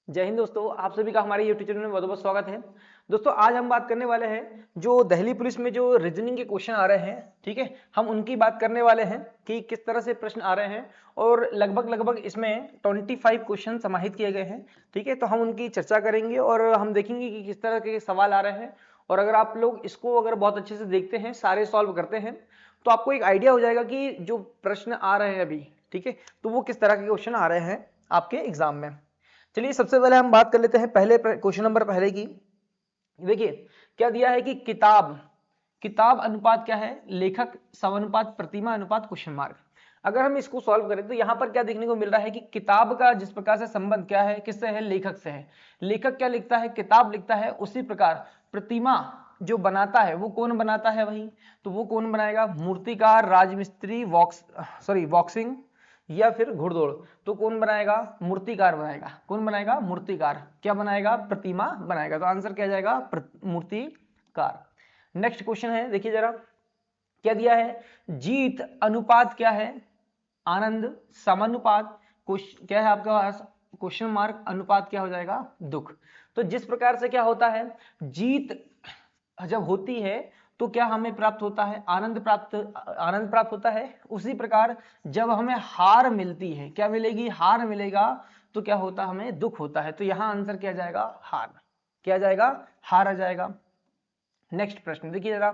जय हिंद दोस्तों, आप सभी का हमारे यूट्यूब चैनल में बहुत बहुत स्वागत है। दोस्तों आज हम बात करने वाले हैं जो दिल्ली पुलिस में जो रीजनिंग के क्वेश्चन आ रहे हैं, ठीक है, हम उनकी बात करने वाले हैं कि किस तरह से प्रश्न आ रहे हैं और लगभग इसमें 25 क्वेश्चन समाहित किए गए हैं। ठीक है, तो हम उनकी चर्चा करेंगे और हम देखेंगे कि किस तरह के सवाल आ रहे हैं। और अगर आप लोग इसको अगर बहुत अच्छे से देखते हैं, सारे सॉल्व करते हैं, तो आपको एक आइडिया हो जाएगा कि जो प्रश्न आ रहे हैं अभी, ठीक है, तो वो किस तरह के क्वेश्चन आ रहे हैं आपके एग्जाम में। चलिए सबसे पहले हम बात कर लेते हैं पहले क्वेश्चन नंबर पहले की। देखिए क्या दिया है कि किताब किताब अनुपात क्या है, लेखक समानुपात प्रतिमा अनुपात क्वेश्चन मार्क। अगर हम इसको सॉल्व करें तो यहां पर क्या देखने को मिल रहा है कि किताब का जिस प्रकार से संबंध क्या है, किससे है, लेखक से है। लेखक क्या लिखता है, किताब लिखता है, उसी प्रकार प्रतिमा जो बनाता है वो कौन बनाता है वही, तो वो कौन बनाएगा, मूर्तिकार, राजमिस्त्री, बॉक्सिंग या फिर घुड़दौड़, तो कौन बनाएगा, मूर्तिकार बनाएगा। कौन बनाएगा, मूर्तिकार। क्या बनाएगा, प्रतिमा बनाएगा। तो आंसर क्या जाएगा, मूर्तिकार। नेक्स्ट क्वेश्चन है, देखिए जरा क्या दिया है, जीत अनुपात क्या है, आनंद समानुपात क्या है आपका पास, क्वेश्चन मार्क, अनुपात क्या हो जाएगा, दुख। तो जिस प्रकार से क्या होता है, जीत जब होती है तो क्या हमें प्राप्त होता है, आनंद प्राप्त होता है। उसी प्रकार जब हमें हार मिलती है, क्या मिलेगी, हार मिलेगा, तो क्या होता है, हमें दुख होता है। तो यहां आंसर क्या जाएगा, हार। क्या जाएगा, हार आ जाएगा। नेक्स्ट प्रश्न देखिए जरा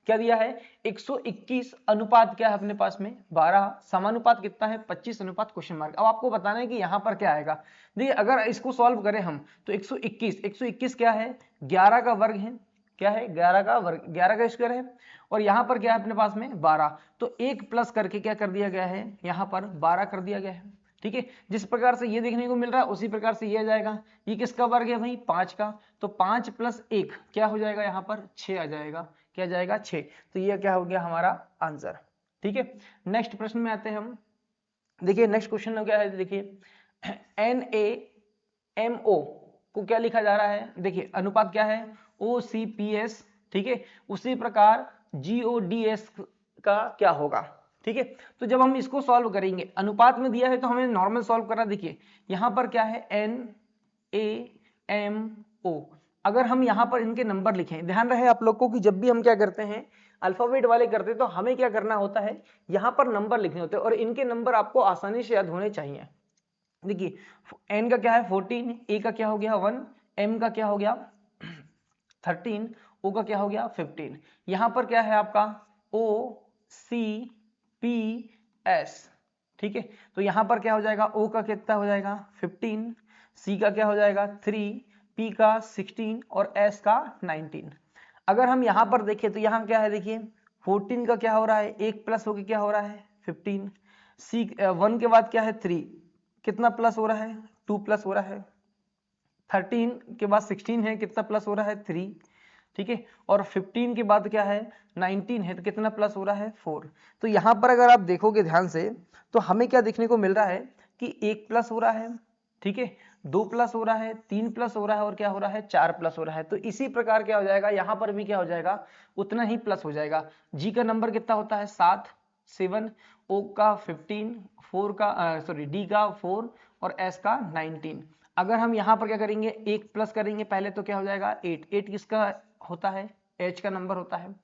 क्या दिया है, 121 अनुपात क्या है अपने पास में 12, समानुपात कितना है 25 अनुपात क्वेश्चन मार्क। अब आपको बताना है कि यहां पर क्या आएगा। देखिए अगर इसको सॉल्व करें हम तो 121 क्या है, 11 का वर्ग है, क्या है, 11 का वर्ग, 11 का स्क्वायर है, और यहां पर क्या है अपने पास में 12, तो एक प्लस करके क्या कर दिया गया है, यहां पर 12 कर दिया गया है। ठीक है, जिस प्रकार से ये देखने को मिल रहा है उसी प्रकार से ये आ जाएगा। ये किसका वर्ग है भाई, 5 का, तो 5 + 1 क्या हो जाएगा, यहाँ पर 6 आ जाएगा। क्या जाएगा, 6। तो ये क्या हो गया हमारा आंसर। ठीक है, नेक्स्ट प्रश्न में आते हैं हम। देखिए नेक्स्ट क्वेश्चन क्या है, देखिए NaMO को क्या लिखा जा रहा है, देखिए अनुपात क्या है, OCPS। ठीक है, उसी प्रकार GODS का क्या होगा। ठीक है, तो जब हम इसको सॉल्व करेंगे, अनुपात में दिया है तो हमें नॉर्मल सॉल्व करना। देखिए यहां पर क्या है, NaMO। अगर हम यहां पर इनके नंबर लिखें, ध्यान रहे आप लोग को कि जब भी हम क्या करते हैं, अल्फाबेट वाले करते हैं, तो हमें क्या करना होता है, यहां पर नंबर लिखने होते हैं और इनके नंबर आपको आसानी से याद होने चाहिए। देखिए n का क्या है 14, a का क्या हो गया 1, m का क्या हो गया 13, o का क्या हो गया 15। यहां पर क्या है आपका OCPS। ठीक है, तो यहां पर क्या हो जाएगा, o का कितना हो जाएगा 15, c का क्या हो जाएगा 3, p का 16 और s का 19। अगर हम यहां पर देखें तो यहां क्या है, देखिए 14 का क्या हो रहा है, एक प्लस होके क्या हो रहा है 15, सी 1 के बाद क्या है 3, कितना प्लस हो रहा है 2 प्लस हो रहा है, 13 के बाद 16 है, कितना प्लस हो रहा है 3। ठीक है, और 15 के बाद क्या है 19 है, तो कितना प्लस हो रहा है 4। तो यहां पर अगर आप देखोगे ध्यान से तो हमें क्या देखने को मिल रहा है कि 1 प्लस हो रहा है, ठीक है, 2 प्लस हो रहा है, 3 प्लस हो रहा है और क्या हो रहा है 4 प्लस हो रहा है। तो इसी प्रकार क्या हो जाएगा, यहां पर भी क्या हो जाएगा, उतना ही प्लस हो जाएगा। जी का नंबर कितना होता है 7, 7, ओ का 15, 4 का डी का 4 और एस का 19। अगर हम यहां पर क्या करेंगे, एक प्लस करेंगे पहले तो क्या हो जाएगा 8, 8 किसका होता है, एच का नंबर होता है।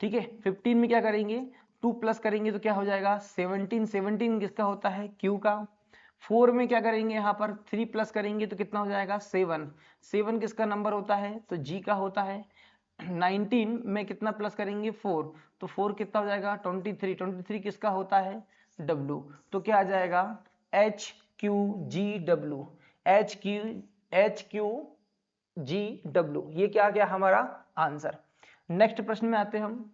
ठीक है, 15 में क्या करेंगे 2 प्लस करेंगे तो क्या हो जाएगा 17, 17 किसका होता है, क्यू का। 4 में क्या करेंगे, यहाँ पर 3 प्लस करेंगे तो कितना हो जाएगा 7, 7 किसका नंबर होता है, तो जी का होता है। 19 में कितना प्लस करेंगे 4, तो 4 कितना हो जाएगा 23, 23 किसका होता है, W। तो क्या आ जाएगा HQGW, HQGW, ये क्या आ गया हमारा आंसर। नेक्स्ट प्रश्न में आते हैं हम।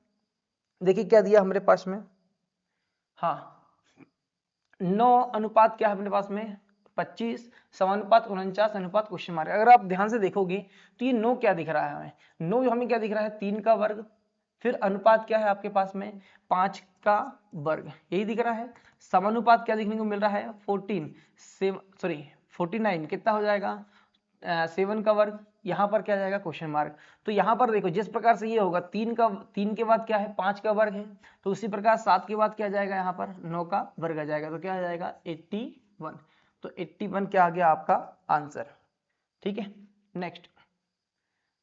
देखिए क्या दिया हमारे पास में, हाँ 9 अनुपात क्या है अपने पास में 25, समानुपात 49 अनुपात क्वेश्चन मार्क। अगर आप ध्यान से देखोगे तो ये 9 क्या दिख रहा है हमें, 9 हमें क्या दिख रहा है 3 का वर्ग, फिर अनुपात क्या है आपके पास में 5 का वर्ग, यही दिख रहा है। समानुपात क्या देखने को मिल रहा है 49 कितना हो जाएगा 7 का वर्ग, यहाँ पर क्या जाएगा क्वेश्चन मार्क। तो यहाँ पर देखो जिस प्रकार से ये होगा 3 के बाद क्या है 5 का वर्ग है, तो उसी प्रकार 7 के बाद क्या जाएगा यहाँ पर 9 का वर्ग आ जाएगा, तो क्या आ जाएगा 81। तो 81 क्या आ गया आपका आंसर। ठीक है। नेक्स्ट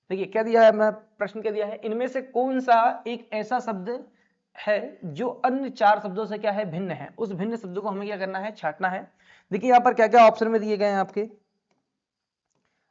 देखिए क्या दिया है, मैं प्रश्न क्या दिया है, इनमें से कौन सा एक ऐसा शब्द है जो अन्य 4 शब्दों से क्या है, भिन्न है। उस भिन्न शब्द को हमें क्या करना है, छांटना है। देखिए यहाँ पर क्या क्या ऑप्शन में दिए गए हैं आपके।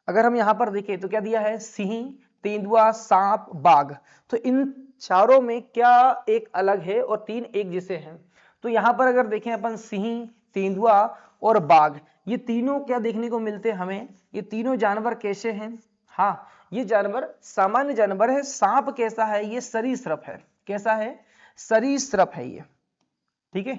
अगर हम यहाँ पर देखें तो क्या दिया है, सिंह, तेंदुआ, सांप, बाघ। तो इन चारों में क्या एक अलग है और 3 एक जैसे हैं। तो यहाँ पर अगर देखें अपन, सिंह, तेंदुआ और बाघ, ये तीनों क्या देखने को मिलते हैं हमें, ये तीनों जानवर कैसे हैं, हाँ ये जानवर सामान्य जानवर है। सांप कैसा है, ये सरीसृप है। कैसा है, सरीसृप है ये, ठीक है।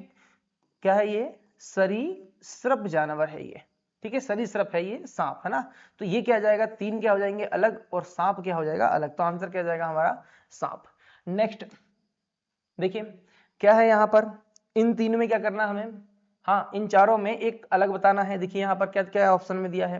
क्या है ये, सरीसृप जानवर है ये, ठीक है, सरीसृप है ये सांप, है ना। तो ये क्या हो जाएगा, 3 क्या हो जाएंगे अलग और सांप क्या हो जाएगा अलग। तो आंसर क्या हो जाएगा हमारा, सांप। नेक्स्ट देखिए क्या है यहाँ पर, इन तीनों में क्या करना हमें, हाँ इन चारों में एक अलग बताना है। देखिए यहाँ पर क्या क्या ऑप्शन में दिया है,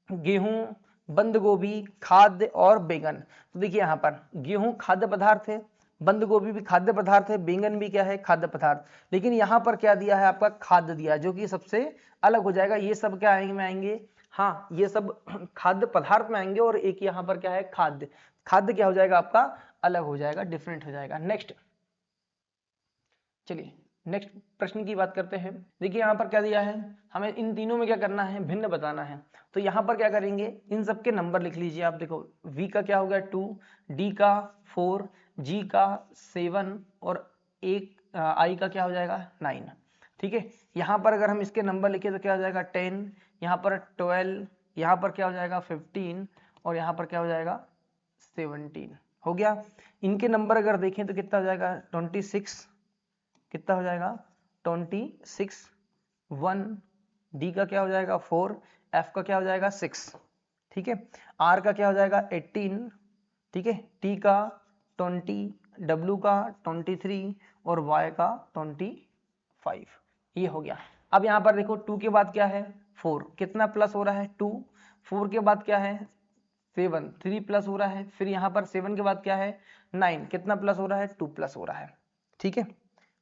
गेहूं, बंद गोभी, खाद्य और बैंगन। तो देखिए यहाँ पर गेहूं खाद्य पदार्थ है, बंद गोभी भी खाद्य पदार्थ है, बैंगन भी क्या है, खाद्य पदार्थ। लेकिन यहाँ पर क्या दिया है आपका, खाद्य दिया, जो कि सबसे अलग हो जाएगा। ये सब क्या आएंगे में आएंगे, हाँ ये सब खाद्य पदार्थ में आएंगे और एक यहाँ पर क्या है, खाद्य। खाद्य क्या हो जाएगा आपका, अलग हो जाएगा, डिफरेंट हो जाएगा। नेक्स्ट चलिए नेक्स्ट प्रश्न की बात करते हैं। देखिए यहाँ पर क्या दिया है, हमें इन तीनों में क्या करना है, भिन्न बताना है। तो यहाँ पर क्या करेंगे, इन सबके नंबर लिख लीजिए आप। देखो V का क्या हो गया 2, D का 4, G का 7 और I का क्या हो जाएगा 9, ठीक है। यहाँ पर अगर हम इसके नंबर लिखे तो क्या हो जाएगा 10, यहाँ पर 12, यहाँ पर क्या हो जाएगा 15 और यहाँ पर क्या हो जाएगा 17। हो गया। इनके नंबर अगर देखें तो कितना हो जाएगा 26, कितना हो जाएगा 26, 1, D का क्या हो जाएगा 4, F का क्या हो जाएगा 6, ठीक है। R का क्या हो जाएगा 18, ठीक है। T का 20, W का 23 और Y का 25। ये हो गया। अब यहाँ पर देखो 2 के बाद क्या है 4, कितना प्लस हो रहा है 2, 4 के बाद क्या है 7, 3 प्लस हो रहा है, फिर यहाँ पर 7 के बाद क्या है 9, कितना प्लस हो रहा है 2 प्लस हो रहा है, ठीक है,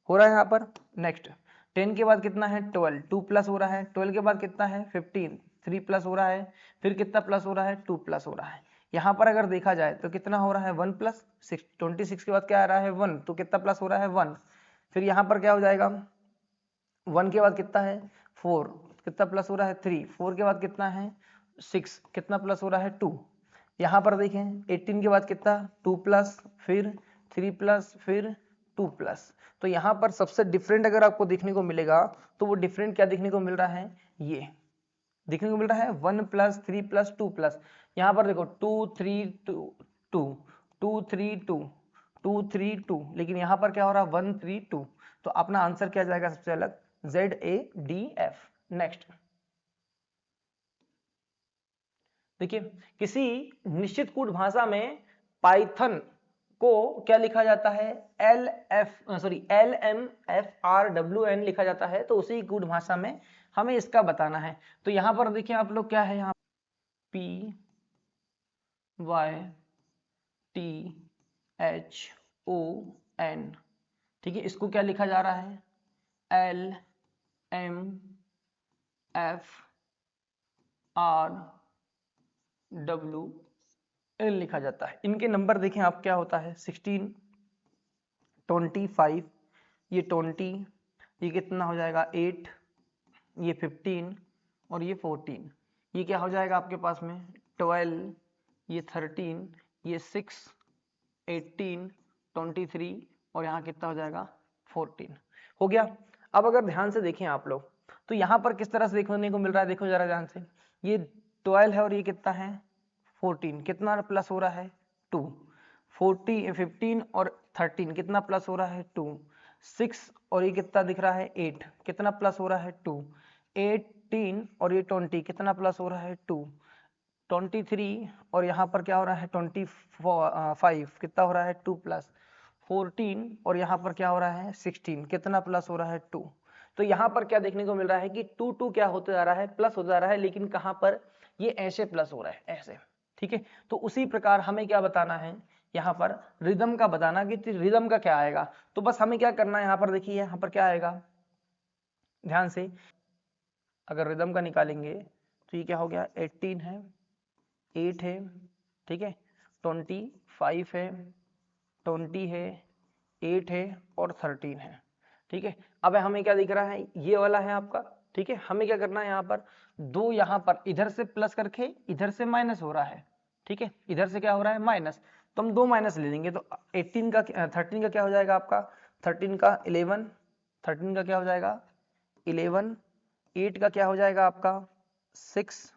हो रहा है यहाँ पर। नेक्स्ट 10 के बाद कितना है 12, 2 प्लस हो रहा है, 12 के बाद कितना है 15, 3 प्लस हो रहा है, फिर कितना प्लस हो रहा है 2 प्लस हो रहा है। यहाँ पर अगर देखा जाए तो कितना हो रहा है 1 प्लस 6, 26 के बाद क्या आ रहा है 1, तो कितना प्लस हो रहा है 1। फिर यहाँ पर क्या हो जाएगा 1 के बाद कितना है 4, कितना प्लस हो रहा है 3, 4 के बाद कितना है 6, कितना प्लस हो रहा है 2। यहाँ पर देखें 18 के बाद कितना 2 प्लस, फिर 3 प्लस, फिर 2 प्लस। तो यहाँ पर सबसे डिफरेंट अगर आपको देखने को मिलेगा तो वो डिफरेंट क्या देखने को मिल रहा है, ये देखने को मिल रहा है 1 प्लस 3 प्लस 2 प्लस। यहाँ पर देखो 2 3 2 2 2 3 2 2 3 2, लेकिन यहाँ पर क्या हो रहा है 1 3 2। तो अपना आंसर क्या जाएगा सबसे अलग, ZADF। नेक्स्ट देखिए किसी निश्चित कूट भाषा में पाइथन को क्या लिखा जाता है, LMFRWN लिखा जाता है। तो उसी कूट भाषा में हमें इसका बताना है। तो यहाँ पर देखिए आप लोग क्या है, यहाँ PYTHON, ठीक है, इसको क्या लिखा जा रहा है LMFRWN लिखा जाता है। इनके नंबर देखें आप, क्या होता है 16, 25, ये 20, ये कितना हो जाएगा 8, ये 15 और ये 14। ये क्या हो जाएगा आपके पास में 12, ये 13, ये 6, 18, 23 और यहाँ कितना हो जाएगा 14। हो गया। अब अगर ध्यान से देखें आप लोग तो यहाँ पर किस तरह से देखने को मिल रहा है, देखो जरा ध्यान से, ये 12 है और ये कितना है 14, कितना प्लस हो रहा है 2, 40 15 और 13 कितना प्लस हो रहा है 2, 6 और ये कितना दिख रहा है 8, कितना प्लस हो रहा है 2, 18 और ये 20 कितना प्लस हो रहा है 2, 23 और यहाँ पर क्या हो रहा है 25 कितना हो रहा है 2 प्लस, 14 और यहाँ पर क्या हो रहा है 16 कितना प्लस हो रहा है 2। तो यहाँ पर क्या देखने को मिल रहा है कि 2 2 क्या होते जा रहा है, प्लस हो जा रहा है, लेकिन कहाँ पर ये ऐसे प्लस हो रहा है ऐसे, ठीक है। तो उसी प्रकार हमें क्या बताना है यहाँ पर, रिदम का बताना कि रिदम का क्या आएगा। तो बस हमें क्या करना है, यहाँ पर देखिए यहाँ पर क्या आएगा ध्यान से, अगर रिदम का निकालेंगे तो ये क्या हो गया 18 है, 8 है, ठीक है, 25 है, 20 है, 8 है और 13 है, ठीक है। अब हमें क्या दिख रहा है, ये वाला है आपका, ठीक है। हमें क्या करना है, यहाँ पर दो, यहाँ पर इधर से प्लस करके इधर से माइनस हो रहा है, ठीक है, इधर से क्या हो रहा है माइनस, तो हम दो माइनस ले लेंगे। तो 18 का 13 का क्या हो जाएगा आपका, 13 का 11, 13 का क्या हो जाएगा 11, 8 का क्या हो जाएगा आपका 6,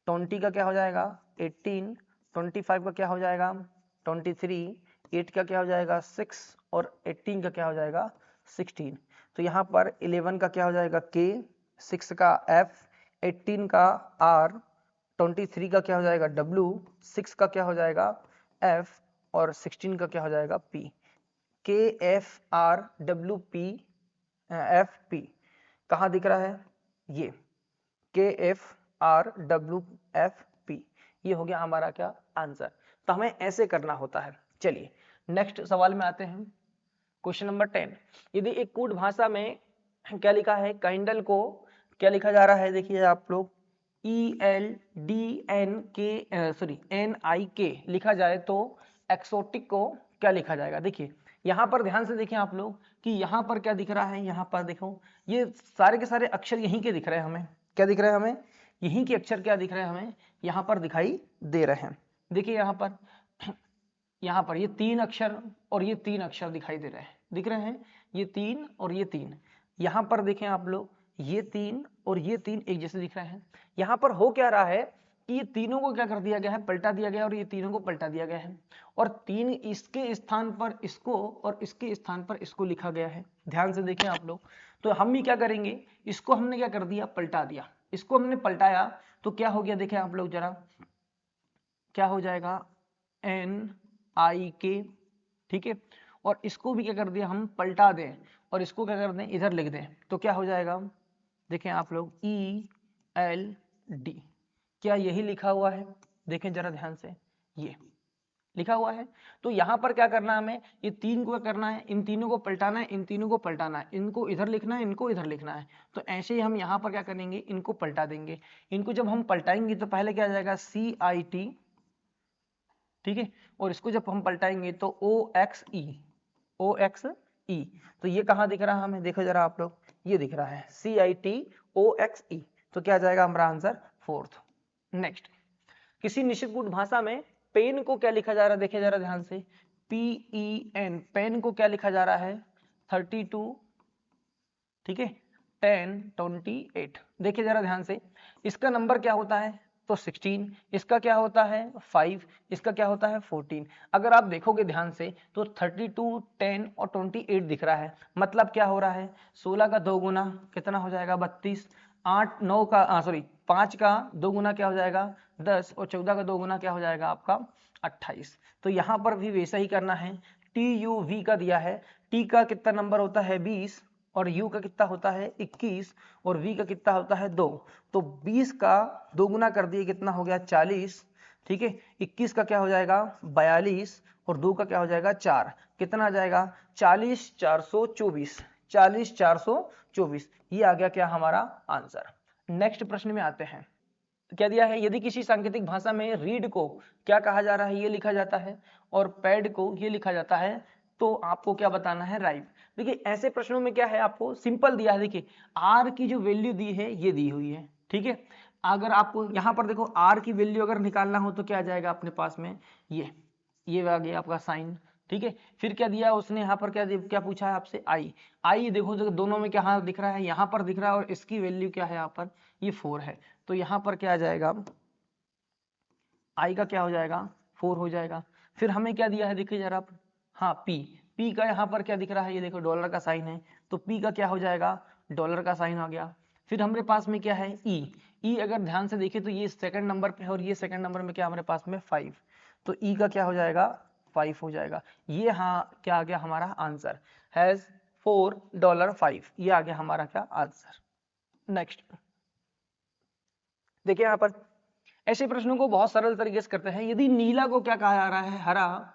20 का क्या हो जाएगा 18, 25 का क्या हो जाएगा 23, 8 का क्या हो जाएगा 6 और 18 का क्या हो जाएगा 16। तो यहाँ पर 11 का क्या हो जाएगा K, 6 का F, 18 का R, 23 का क्या हो जाएगा W, 6 का क्या हो जाएगा F और 16 का क्या हो जाएगा P। K F R W P F P कहाँ दिख रहा है, ये K F R W F P, ये हो गया हमारा क्या आंसर। तो हमें ऐसे करना होता है। चलिए नेक्स्ट सवाल में आते हैं, क्वेश्चन नंबर 10। यदि एक कूट भाषा में क्या लिखा है, कैंडल को क्या लिखा जा रहा है, देखिए आप लोग ELDNK लिखा जाए तो एक्सोटिक को क्या लिखा जाएगा। देखिए यहाँ पर ध्यान से देखिए आप लोग कि यहाँ पर क्या दिख रहा है, यहाँ पर देखो ये सारे के सारे अक्षर यहीं के दिख रहे हैं हमें, क्या दिख रहे हैं हमें, यहीं के अक्षर क्या दिख रहे हैं हमें, यहाँ पर दिखाई दे रहे हैं। देखिए यहाँ पर ये तीन अक्षर और ये तीन अक्षर दिखाई दे रहे हैं, दिख रहे हैं, ये तीन और ये तीन। यहाँ पर देखें आप लोग, ये तीन और ये तीन एक जैसे दिख रहे हैं। यहाँ पर हो क्या रहा है कि ये तीनों को क्या कर दिया गया है, पलटा दिया गया, और ये तीनों को पलटा दिया गया है, और तीन इसके स्थान पर इसको और इसके स्थान पर इसको लिखा गया है। ध्यान से देखें आप लोग, तो हम भी क्या करेंगे, इसको हमने क्या कर दिया, पलटा दिया, इसको हमने पलटाया तो क्या हो गया, देखें आप लोग जरा, क्या हो जाएगा NIK, ठीक है, और इसको भी क्या कर दिया हम पलटा दें और इसको क्या कर दें इधर लिख दें, तो क्या हो जाएगा, देखें आप लोग ELD, क्या यही लिखा हुआ है, देखें जरा ध्यान से, ये लिखा हुआ है। तो यहाँ पर क्या करना है हमें, ये तीन को क्या करना है, इन तीनों को पलटाना है, इन तीनों को पलटाना है, इनको इधर लिखना है, इनको इधर लिखना है। तो ऐसे ही हम यहाँ पर क्या करेंगे, इनको पलटा देंगे। इनको जब हम पलटाएंगे तो पहले क्या आ जाएगा CIT, ठीक है, और इसको जब हम पलटाएंगे तो OXE, तो ये कहाँ दिख रहा है हमें, देखो जरा आप लोग, ये दिख रहा है CIT OXE, तो क्या आ जाएगा हमारा आंसर फोर्थ। नेक्स्ट, किसी निश्चित कूट भाषा में पेन को क्या लिखा जा रहा है, देखिए जरा ध्यान से, PEN, पेन को क्या लिखा जा रहा है 32, ठीक है, 10, 28, देखिए जरा ध्यान से, इसका नंबर क्या होता है तो 16, इसका क्या होता है 5, इसका क्या होता है 14। अगर आप देखोगे ध्यान से तो 32, 10 और 28 दिख रहा है, मतलब क्या हो रहा है, 16 का 2 गुना कितना हो जाएगा 32, 8 9 का 5 का 2 गुना क्या हो जाएगा 10, और 14 का 2 गुना क्या हो जाएगा आपका 28। तो यहाँ पर भी वैसा ही करना है, TUV का दिया है, T का कितना नंबर होता है 20, और U का कितना होता है 21, और V का कितना होता है 2, तो 20 का 2 गुना कर दिए कितना हो गया 40, ठीक है, 21 का क्या हो जाएगा 42, और 2 का क्या हो जाएगा 4, कितना आ जाएगा 40 424, 40 424, ये आ गया क्या हमारा आंसर। नेक्स्ट प्रश्न में आते हैं, क्या दिया है, यदि किसी सांकेतिक भाषा में रीड को क्या कहा जा रहा है, ये लिखा जाता है, और पैड को ये लिखा जाता है, तो आपको क्या बताना है राइट। देखिए ऐसे प्रश्नों में क्या है, आपको सिंपल दिया है, देखिए आर की जो वैल्यू दी है ये दी हुई है, ठीक है। अगर आपको यहाँ पर देखो आर की वैल्यू अगर निकालना हो तो क्या आ जाएगा अपने पास में, ये आ गया आपका साइन, ठीक है। फिर क्या दिया उसने यहाँ पर, क्या पूछा है आपसे, आई देखो दोनों में क्या दिख रहा है, यहाँ पर दिख रहा है, और इसकी वैल्यू क्या है यहाँ पर, ये 4 है, तो यहाँ पर क्या आ जाएगा, आई का क्या हो जाएगा 4 हो जाएगा। फिर हमें क्या दिया है देखिए जरा आप, हाँ पी का यहाँ पर क्या दिख रहा है, ये देखो डॉलर का साइन है, तो पी का क्या हो जाएगा डॉलर का साइन आ गया। फिर हमारे पास में क्या है ई अगर ध्यान से देखें तो ये सेकंड नंबर पे है, और ये सेकंड नंबर में क्या हमारे पास में 5, तो ई का क्या हो जाएगा 5 हो जाएगा। ये हाँ क्या आ गया हमारा आंसर, हैज $4, ये आ गया हमारा क्या आंसर। नेक्स्ट देखिए यहाँ पर ऐसे प्रश्नों को बहुत सरल तरीके से करते हैं। यदि नीला को क्या कहा जा रहा है हरा,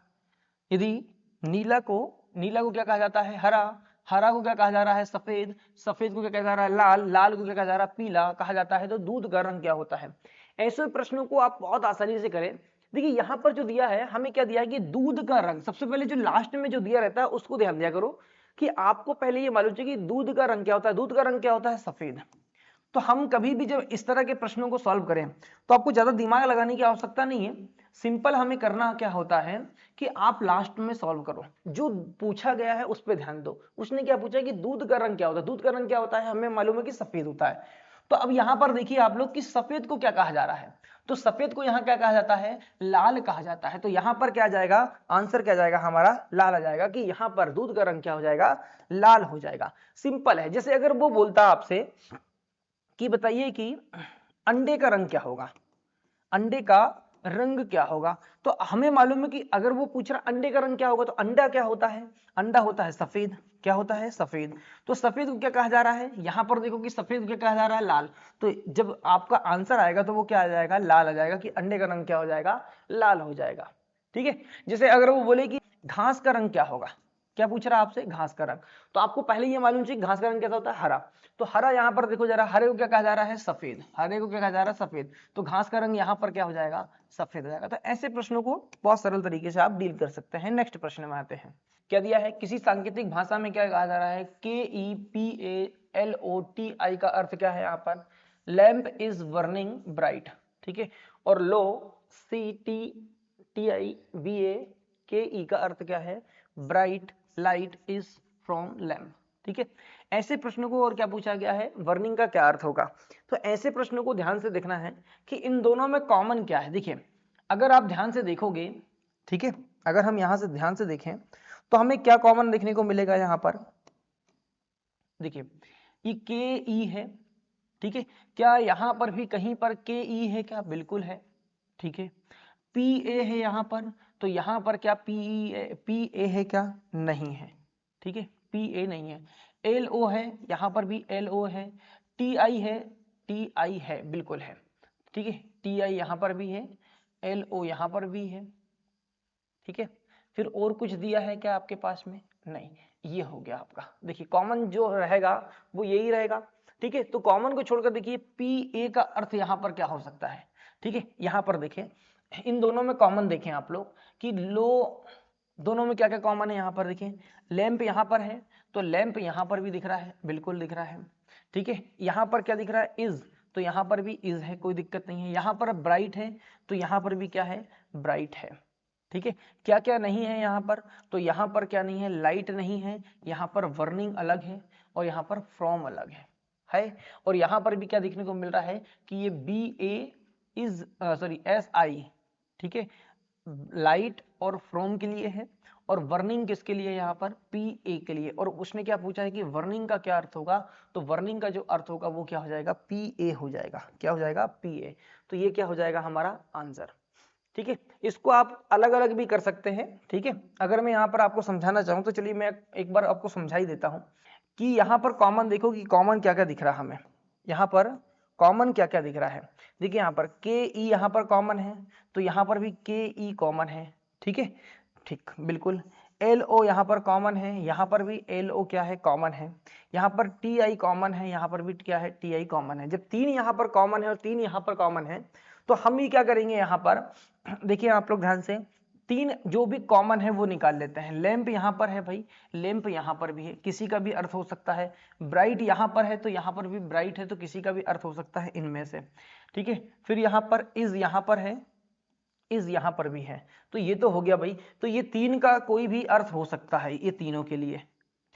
यदि नीला को क्या कहा जाता है हरा, हरा को क्या कहा जा रहा है सफेद, सफेद को क्या कहा जा रहा है लाल, लाल को क्या कहा जा रहा है पीला कहा जाता है, तो दूध का रंग क्या होता है। ऐसे प्रश्नों को आप बहुत आसानी से करें। देखिए यहाँ पर जो दिया है, हमें क्या दिया है कि दूध का रंग, सबसे पहले जो लास्ट में जो दिया रहता है उसको ध्यान दिया करो कि आपको पहले ये मालूम चाहिए कि दूध का रंग क्या होता है। दूध का रंग क्या होता है? सफेद। तो हम कभी भी जब इस तरह के प्रश्नों को सॉल्व करें तो आपको ज्यादा दिमाग लगाने की आवश्यकता नहीं है। सिंपल हमें करना क्या होता है कि आप लास्ट में सॉल्व करो, जो पूछा गया है उस पर ध्यान दो। उसने क्या पूछा कि दूध का रंग क्या होता है? दूध का रंग क्या होता है? हमें मालूम है कि सफेद होता है। तो अब यहां पर देखिए आप लोग कि सफेद को क्या कहा जा रहा है, तो सफेद को यहां क्या कहा जाता है? लाल कहा जाता है। तो यहां पर क्या आ जाएगा? आंसर क्या जाएगा हमारा? लाल आ जाएगा, कि यहां पर दूध का रंग क्या हो जाएगा? लाल हो जाएगा। सिंपल है। जैसे अगर वो बोलता आपसे कि बताइए कि अंडे का रंग क्या होगा, अंडे का रंग क्या होगा, तो हमें मालूम है कि अगर वो पूछ रहा अंडे का रंग क्या होगा, तो अंडा क्या होता है? अंडा होता है सफेद। क्या होता है? सफेद। तो सफेद को क्या कहा जा रहा है? यहां पर देखो कि सफेद को क्या कहा जा रहा है? लाल। तो जब आपका आंसर आएगा तो वो क्या आ जाएगा? लाल आ जाएगा, कि अंडे का रंग क्या हो जाएगा? लाल हो जाएगा। ठीक है। जैसे अगर वो बोले कि घास का रंग क्या होगा, क्या पूछ रहा है आपसे? घास का रंग। तो आपको पहले ये मालूम चाहिए घास का रंग कैसा होता है? हरा। तो हरा यहां पर देखो जरा, हरे को क्या कहा जा रहा है? सफेद। हरे को क्या कहा जा रहा है? सफेद। तो घास का रंग यहां पर क्या हो जाएगा? सफेद हो जाएगा। तो ऐसे प्रश्नों को बहुत सरल तरीके से आप डील कर सकते हैं। नेक्स्ट प्रश्न में आते हैं। क्या दिया है? किसी सांकेतिक भाषा में क्या कहा जा रहा है? KEPALOTI का अर्थ क्या है यहाँ पर? Lamp is burning bright. ठीक है। और लो CTTIBAKE का अर्थ क्या है? Bright light is from lamp. ठीक है। ऐसे प्रश्नों को और क्या पूछा गया है? बर्निंग का क्या अर्थ होगा। तो ऐसे प्रश्नों को ध्यान से देखना है कि इन दोनों में कॉमन क्या है। देखिए अगर आप ध्यान से देखोगे, ठीक है, अगर हम यहां से ध्यान से देखें तो हमें क्या कॉमन देखने को मिलेगा यहां पर? देखिए ये KE है। ठीक है। क्या यहां पर भी कहीं पर KE है क्या? बिल्कुल है। ठीक है। PA है यहां पर, तो यहां पर क्या PA है क्या? नहीं है। ठीक है। PA नहीं है। LO है, यहां पर भी LO है। TI है, TI है, बिल्कुल है। ठीक है। TI यहां पर भी है, LO यहां पर भी है। ठीक है। फिर और कुछ दिया है क्या आपके पास में? नहीं। ये हो गया आपका। देखिए कॉमन जो रहेगा वो यही रहेगा। ठीक है। तो कॉमन को छोड़कर देखिए PA का अर्थ यहां पर क्या हो सकता है? ठीक है। यहां पर देखें, इन दोनों में कॉमन देखें आप लोग कि लो, दोनों में क्या क्या कॉमन है? यहां पर देखें लैंप यहां पर है, तो लैंप यहां पर भी दिख रहा है, बिल्कुल दिख रहा है। ठीक है। यहां पर क्या दिख रहा है? इज, तो यहां पर भी इज है, कोई दिक्कत नहीं है। यहां पर ब्राइट है, तो यहां पर भी क्या है? ब्राइट है। ठीक है। क्या क्या नहीं है यहां पर? तो यहां पर क्या नहीं है? लाइट नहीं है, यहां पर वर्निंग अलग है और यहां पर फ्रॉम अलग है। और यहां पर भी क्या देखने को मिल रहा है कि ये BA इज सॉरी SI, ठीक है, लाइट और फ्रॉम के लिए है, और वर्निंग किसके लिए? यहाँ पर PA के लिए। और उसने क्या पूछा है कि वर्निंग का क्या अर्थ होगा? तो वर्निंग का जो अर्थ होगा वो क्या हो जाएगा? PA हो जाएगा। क्या हो जाएगा? PA। तो ये क्या हो जाएगा हमारा आंसर। ठीक है। इसको आप अलग अलग भी कर सकते हैं। ठीक है। अगर मैं यहाँ पर आपको समझाना चाहूँ तो चलिए मैं एक बार आपको समझा ही देता हूँ कि यहाँ पर कॉमन देखो कि कॉमन क्या क्या दिख रहा है हमें। यहाँ पर कॉमन क्या क्या दिख रहा है? देखिए यहाँ पर KE यहाँ पर कॉमन है, तो यहाँ पर भी KE कॉमन है। ठीक है। ठीक, बिल्कुल। LO यहाँ पर कॉमन है, यहाँ पर भी LO क्या है? कॉमन है। यहाँ पर TI कॉमन है, यहाँ पर भी क्या है? TI कॉमन है। जब तीन यहाँ पर कॉमन है और तीन यहाँ पर कॉमन है तो हम ही क्या करेंगे यहाँ पर? देखिए आप लोग ध्यान से, तीन जो भी कॉमन है वो निकाल लेते हैं। लैंप यहाँ पर है भाई, लैंप यहाँ पर भी है, किसी का भी अर्थ हो सकता है। ब्राइट यहाँ पर है तो यहाँ पर भी ब्राइट है, तो किसी का भी अर्थ हो सकता है इनमें से। ठीक है। फिर यहाँ पर इज यहाँ पर है, इज यहाँ पर भी है, तो ये तो हो गया भाई। तो ये तीन का कोई भी अर्थ हो सकता है ये तीनों के लिए।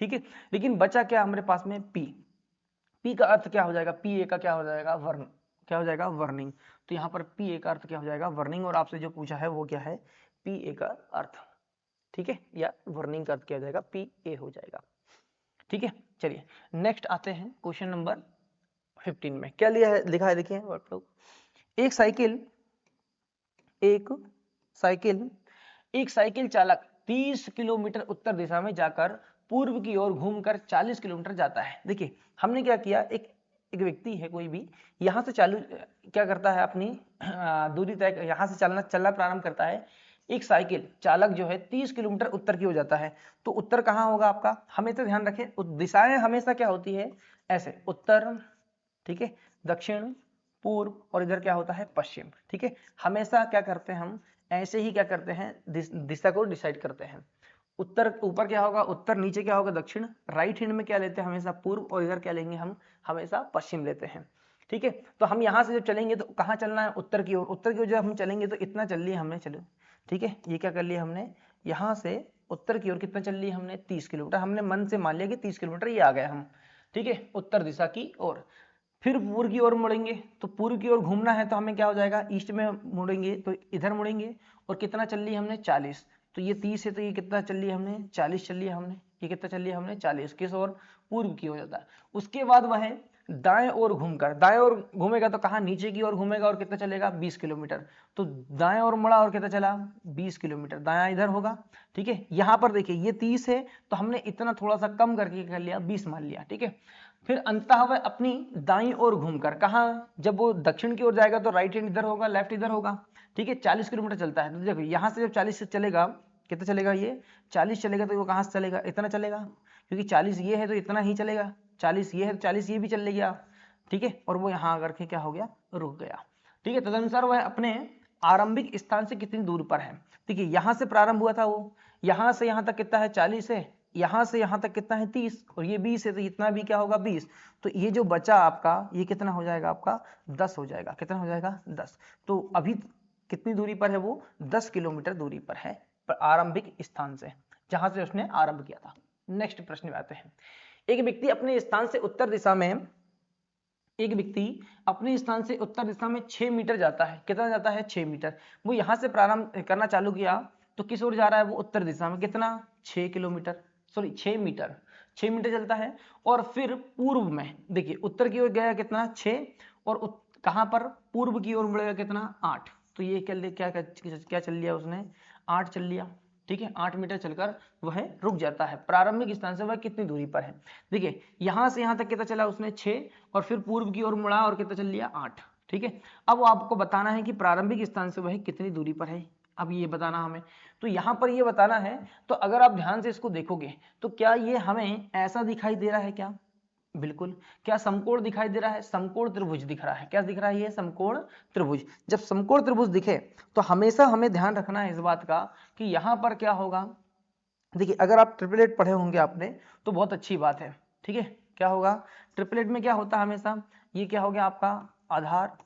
ठीक है। लेकिन बचा क्या हमारे पास में? पी का अर्थ क्या हो जाएगा? PA का क्या हो जाएगा? वर्न, क्या हो जाएगा? वर्निंग। तो यहाँ पर PA का अर्थ क्या हो जाएगा? वर्निंग। और आपसे जो पूछा है वो क्या है? PA का अर्थ। ठीक है। या वर्निंग का अर्थ क्या हो जाएगा? PA हो जाएगा। ठीक है। चलिए नेक्स्ट आते हैं क्वेश्चन नंबर 15 में। क्या लिया है, लिखा है देखिए आप लोग। एक साइकिल एक साइकिल एक साइकिल चालक 30 किलोमीटर उत्तर दिशा में जाकर पूर्व की ओर घूमकर 40 किलोमीटर जाता है। देखिए हमने क्या किया, एक एक व्यक्ति है कोई भी, यहां से चालू क्या करता है, अपनी दूरी तय, यहां से चलना प्रारंभ करता है। एक साइकिल चालक जो है 30 किलोमीटर उत्तर की ओर जाता है, तो उत्तर कहां होगा आपका? हमेशा ध्यान रखें दिशाएं हमेशा क्या होती है? ऐसे उत्तर, ठीक है, दक्षिण, पूर्व और इधर क्या होता है पश्चिम। ठीक है, हमेशा क्या करते हैं हम ऐसे ही क्या करते हैं दिशा को डिसाइड करते हैं। उत्तर ऊपर क्या होगा उत्तर, नीचे क्या होगा दक्षिण, राइट हैंड में क्या लेते हैं हमेशा पूर्व और इधर क्या लेंगे हम हमेशा पश्चिम लेते हैं। ठीक है, तो हम यहाँ से जब चलेंगे तो कहाँ चलना है उत्तर की ओर, उत्तर की ओर जब हम चलेंगे तो इतना चल लिया हमने, चलो ठीक है ये क्या कर लिया हमने यहाँ से उत्तर की ओर कितना चल लिया हमने 30 किलोमीटर, हमने मन से मान लिया कि 30 किलोमीटर ये आ गए हम। ठीक है, उत्तर दिशा की ओर। फिर पूर्व की ओर मुड़ेंगे तो पूर्व की ओर घूमना है तो हमें क्या हो जाएगा ईस्ट में मुड़ेंगे तो इधर मुड़ेंगे और कितना चल लिया हमने 40, तो ये 30 है तो ये कितना चल लिया हमने 40 चल लिया हमने, ये कितना चल लिया हमने 40 किस ओर पूर्व की हो जाता है। उसके बाद वह दाएं ओर घूमकर, दाएं ओर घूमेगा तो कहाँ नीचे की ओर घूमेगा और कितना चलेगा 20 किलोमीटर, तो दाएं ओर मुड़ा और कितना चला 20 किलोमीटर, दायां इधर होगा। ठीक है, यहाँ पर देखिए ये 30 है तो हमने इतना थोड़ा सा कम करके कर लिया 20 मान लिया। ठीक है, फिर अंततः वह अपनी दाईं ओर घूमकर कहाँ, जब वो दक्षिण की ओर जाएगा तो राइट हैंड इधर होगा लेफ्ट इधर होगा। ठीक है, 40 किलोमीटर चलता है तो देखो यहाँ से जब 40 से चलेगा कितना चलेगा ये 40 चलेगा तो वो कहाँ से चलेगा इतना चलेगा, क्योंकि 40 ये है तो इतना ही चलेगा, 40 ये है तो 40 ये भी चल गया। ठीक है, और वो यहाँ आकर के क्या हो गया रुक गया। ठीक है, तदनुसार वह अपने आरंभिक स्थान से कितनी दूर पर है। देखिए यहाँ से प्रारंभ हुआ था वो, यहाँ से यहाँ तक कितना है 40 है, यहाँ से यहाँ तक कितना है 30 और ये 20 है तो इतना भी क्या होगा 20, तो ये जो बचा आपका ये कितना हो जाएगा आपका 10 हो जाएगा, कितना हो जाएगा 10। तो अभी कितनी दूरी पर है वो 10 किलोमीटर दूरी पर है आरंभिक स्थान से जहां से उसने आरंभ किया था। नेक्स्ट प्रश्न में आते हैं। एक व्यक्ति अपने स्थान से उत्तर दिशा में 6 मीटर जाता है, कितना जाता है 6 मीटर। वो यहां से प्रारंभ करना चालू किया तो किस ओर जा रहा है वो उत्तर दिशा में, कितना 6 किलोमीटर सॉरी 6 मीटर 6 मीटर चलता है। और फिर पूर्व में देखिए उत्तर की ओर गया कितना 6 और कहां पर पूर्व की ओर मुड़ेगा कितना 8, तो ये क्या चल लिया उसने 8 चल लिया। ठीक है, 8 मीटर चलकर वह रुक जाता है। प्रारंभिक स्थान से वह कितनी दूरी पर है, देखिए यहां से यहां तक कितना चला उसने 6 और फिर पूर्व की ओर मुड़ा और कितना चल लिया 8। ठीक है, अब वो आपको बताना है कि प्रारंभिक स्थान से वह कितनी दूरी पर है, अब ये बताना हमें। तो यहां पर ये बताना है, तो अगर आप ध्यान से इसको देखोगे तो क्या ये हमें ऐसा दिखाई दे रहा है क्या, बिल्कुल। क्या समकोण दिखाई दे रहा है, समकोण त्रिभुज दिख रहा है, क्या दिख रहा है ये समकोण त्रिभुज। जब समकोण त्रिभुज दिखे तो हमेशा हमें ध्यान रखना है इस बात का कि यहां पर क्या होगा, देखिए अगर आप ट्रिपलेट पढ़े होंगे आपने तो बहुत अच्छी बात है। ठीक है, क्या होगा ट्रिपलेट में क्या होता है हमेशा, ये क्या हो गया आपका आधार,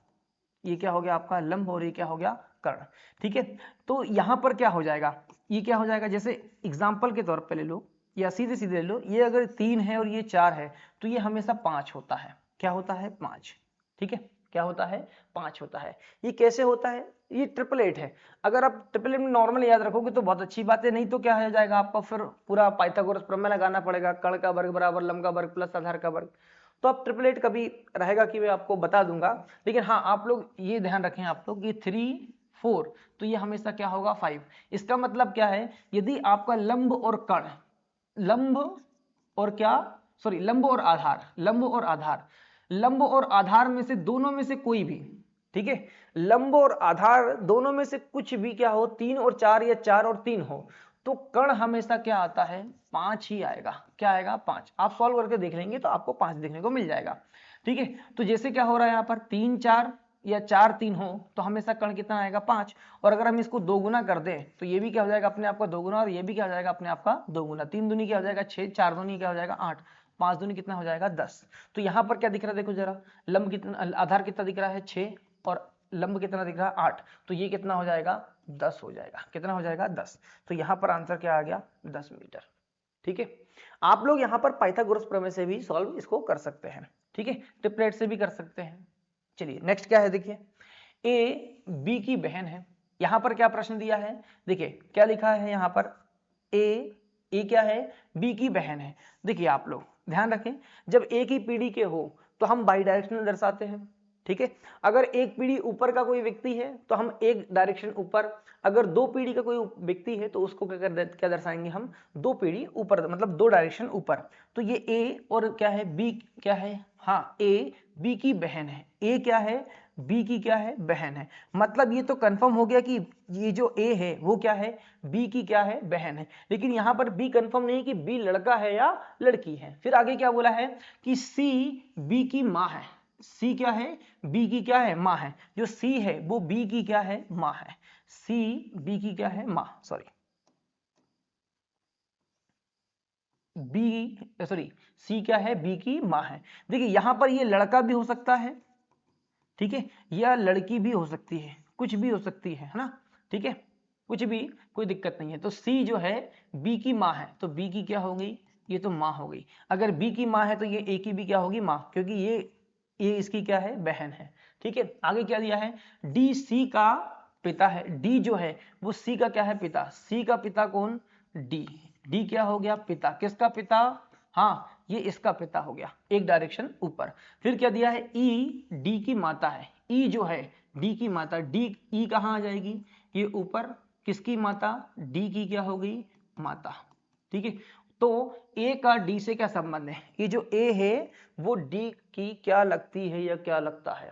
ये क्या हो गया आपका लंब और ये क्या हो गया कर्ण। ठीक है, तो यहां पर क्या हो जाएगा, ये क्या हो जाएगा, जैसे एग्जाम्पल के तौर पर ले लो या सीधे सीधे ले लो, ये अगर 3 है और ये 4 है तो ये हमेशा 5 होता है, क्या होता है 5। ठीक है, क्या होता है 5 होता है। ये कैसे होता है, ये ट्रिपलेट है। अगर आप ट्रिपलेट में नॉर्मल याद रखोगे तो बहुत अच्छी बात है, नहीं तो क्या हो जाएगा आपका फिर पूरा पाइथागोरस प्रमेय लगाना पड़ेगा, कर्ण का वर्ग बराबर लंब का वर्ग प्लस आधार का वर्ग। तो आप ट्रिपलेट कभी रहेगा कि मैं आपको बता दूंगा, लेकिन हाँ आप लोग ये ध्यान रखें आप लोग, ये 3 4 तो ये हमेशा क्या होगा 5। इसका मतलब क्या है, यदि आपका लंब और कर्ण, लंब और क्या सॉरी लंब और आधार, लंब और आधार में से दोनों में से कोई भी, ठीक है, लंब और आधार दोनों में से कुछ भी क्या हो 3 और 4 या 4 और 3 हो तो कर्ण हमेशा क्या आता है 5 ही आएगा, क्या आएगा 5। आप सॉल्व करके देख लेंगे तो आपको 5 देखने को मिल जाएगा। ठीक है, तो जैसे क्या हो रहा है यहाँ पर 3 4 या 4 3 हो तो हमेशा कर्ण कितना आएगा 5, और अगर हम इसको दोगुना कर दें तो ये भी क्या हो जाएगा अपने आप का दोगुना और ये भी क्या हो जाएगा अपने आप का दोगुना। 3 दूनी क्या हो जाएगा 6, 4 दूनी क्या हो जाएगा 8, 5 दूनी कितना हो जाएगा 10। तो यहाँ पर क्या दिख रहा है देखो जरा, लंब कितना आधार कितना दिख रहा है 6 और लंब कितना दिख रहा है 8, तो ये कितना हो जाएगा 10 हो जाएगा, कितना हो जाएगा 10। तो यहाँ पर आंसर क्या आ गया 10 मीटर। ठीक है, आप लोग यहाँ पर पाइथागोरस प्रमेय से भी सॉल्व इसको कर सकते हैं। ठीक है, ट्रिपलेट से भी कर सकते हैं। चलिए नेक्स्ट क्या है, देखिए ए बी की बहन है। यहां पर क्या प्रश्न दिया है, देखिए क्या लिखा है यहाँ पर, ए क्या है बी की बहन है। देखिए आप लोग ध्यान रखें, जब एक ही पीढ़ी के हो तो हम बाई डायरेक्शनल दर्शाते हैं। ठीक है, अगर एक पीढ़ी ऊपर का कोई व्यक्ति है तो हम एक डायरेक्शन ऊपर, अगर 2 पीढ़ी का कोई व्यक्ति है तो उसको क्या दर्शाएंगे हम 2 पीढ़ी ऊपर, मतलब 2 डायरेक्शन ऊपर। तो ये ए और क्या है बी क्या है, हाँ ए बी की बहन है, ए क्या है बी की क्या है बहन है। मतलब ये तो कंफर्म हो गया कि ये जो ए है वो क्या है बी की क्या है बहन है, लेकिन यहाँ पर बी कंफर्म नहीं कि बी लड़का है या लड़की है। फिर आगे क्या बोला है कि सी बी की माँ है, सी क्या है, बी की क्या है, माँ है। जो सी है वो बी की क्या है, माँ है। सी बी की क्या है, माँ, सॉरी बी, सॉरी सी क्या है, बी की माँ है। देखिए यहां पर ये लड़का भी हो सकता है, ठीक है, या लड़की भी हो सकती है, कुछ भी हो सकती है ना, ठीक है, कुछ भी, कोई दिक्कत नहीं है। तो सी जो है बी की माँ है, तो बी की क्या हो गई, ये तो माँ हो गई। अगर बी की माँ है तो ये ए की भी क्या होगी, माँ, क्योंकि ये इसकी क्या है, बहन है। ठीक है, आगे क्या दिया है, डी सी का पिता है। डी जो है वो सी का क्या है, पिता। सी का पिता कौन, डी। डी क्या हो गया, पिता। किसका पिता, हाँ ये इसका पिता हो गया, एक डायरेक्शन ऊपर। फिर क्या दिया है, ई डी की माता है। ई जो है डी की माता, डी ई कहाँ आ जाएगी, ये ऊपर, किसकी माता, डी की क्या हो गई, माता। ठीक है, तो ए का डी से क्या संबंध है, ये जो ए है वो डी की क्या लगती है या क्या लगता है।